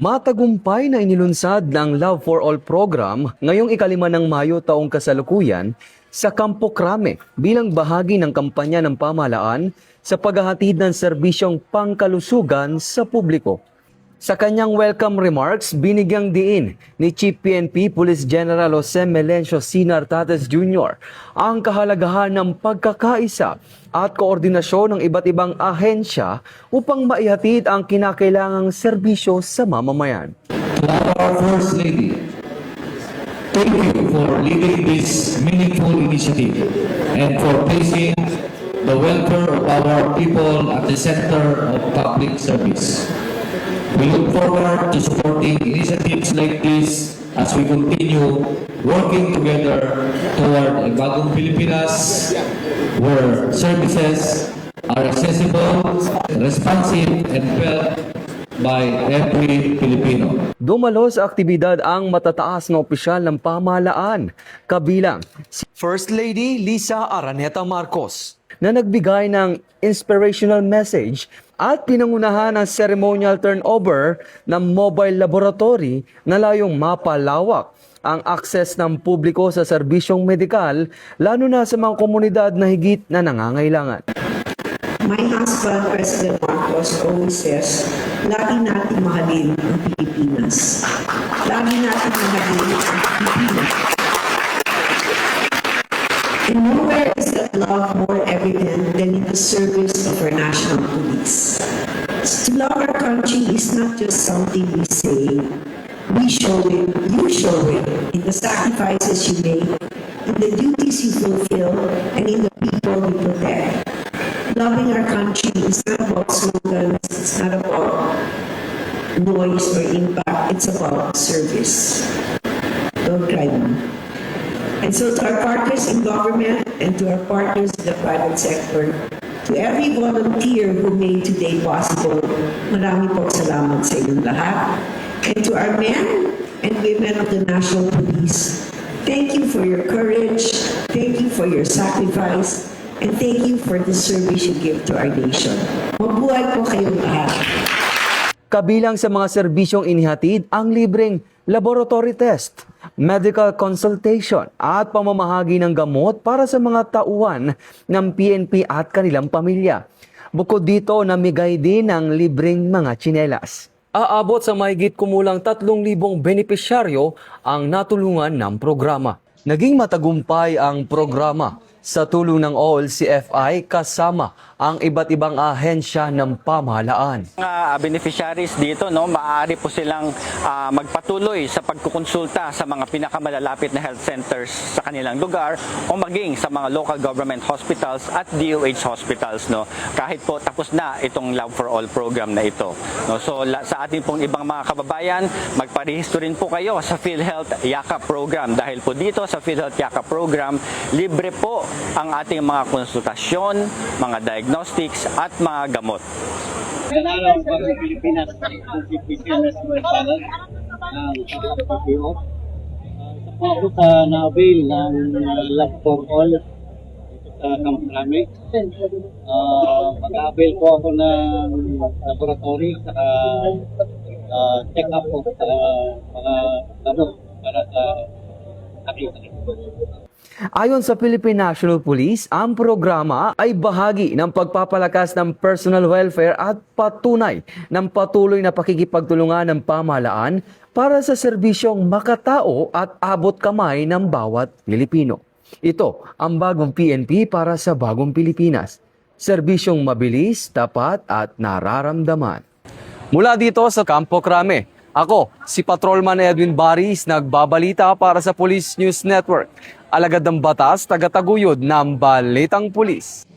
Matagumpay na inilunsad ng Love for All program ngayong ika-5 ng Mayo taong kasalukuyan sa Campo Crame bilang bahagi ng kampanya ng pamahalaan sa paghahatid ng serbisyong pangkalusugan sa publiko. Sa kanyang welcome remarks, binigyang diin ni Chief PNP Police General Jose Melencio Sinar Tates Jr. ang kahalagahan ng pagkakaisa at koordinasyon ng iba't ibang ahensya upang maihatid ang kinakailangang serbisyo sa mamamayan. To our First Lady, thank you for leading this meaningful initiative and for placing the welfare of our people at the center of public service. We look forward to supporting initiatives like this as we continue working together toward a bagong Pilipinas where services are accessible, responsive, and felt by every Filipino. Dumalo sa aktibidad ang matataas na opisyal ng pamahalaan, kabilang si First Lady Lisa Araneta Marcos, na nagbigay ng inspirational message at pinangunahan ang ceremonial turnover ng mobile laboratory na layong mapalawak ang akses ng publiko sa serbisyong medikal, lalo na sa mga komunidad na higit na nangangailangan. My husband, President Marcos, always says, lagi natin mahalin ang Pilipinas. Lagi natin mahalin ang Pilipinas. And nowhere is that love more evident than in the service of our national police. To love our country is not just something we say. We show it, you show it, in the sacrifices you make, in the duties you fulfill, and in the people you protect. Loving our country is not about slogans, it's not about noise or impact, it's about service. Don't cry, Mom. And so to our partners in government and to our partners in the private sector, to every volunteer who made today possible, marami pong salamat sa inyong lahat. And to our men and women of the National Police, thank you for your courage, thank you for your sacrifice, and thank you for the service you give to our nation. Mabuhay po kayong lahat. Kabilang sa mga serbisyong inihatid ang libreng laboratory test, medical consultation at pamamahagi ng gamot para sa mga tauhan ng PNP at kanilang pamilya. Bukod dito, namigay din ng libreng mga tsinelas. Aabot sa mahigit kumulang 3,000 benepisyaryo ang natulungan ng programa. Naging matagumpay ang programa sa tulong ng OLCFI kasama ang iba't ibang ahensya ng pamahalaan. Beneficiaries dito, maaari po silang magpatuloy sa pagkukonsulta sa mga pinakamalalapit na health centers sa kanilang lugar o maging sa mga local government hospitals at DOH hospitals. Kahit po tapos na itong Love for All program na ito. So sa ating pong ibang mga kababayan, magparehistro rin po kayo sa PhilHealth Yakap program dahil po dito sa PhilHealth Yakap program, libre po ang ating mga konsultasyon, mga diagnostics at mga gamot. Araw para sa Pilipinas, Pilipinas Mercados ng PPO. Sa po ako sa na-avail ng Love for All sa Campo Crame. Mag-avail po ako ng laboratory sa check-up po sa mga gamot para sa sakit. Ayon sa Philippine National Police, ang programa ay bahagi ng pagpapalakas ng personal welfare at patunay ng patuloy na pakikipagtulungan ng pamahalaan para sa serbisyong makatao at abot kamay ng bawat Pilipino. Ito ang bagong PNP para sa bagong Pilipinas. Serbisyong mabilis, tapat at nararamdaman. Mula dito sa Campo Crame, ako si Patrolman Edwin Baris, nagbabalita para sa Police News Network. Alagad ng batas, tagataguyod ng Balitang Pulis.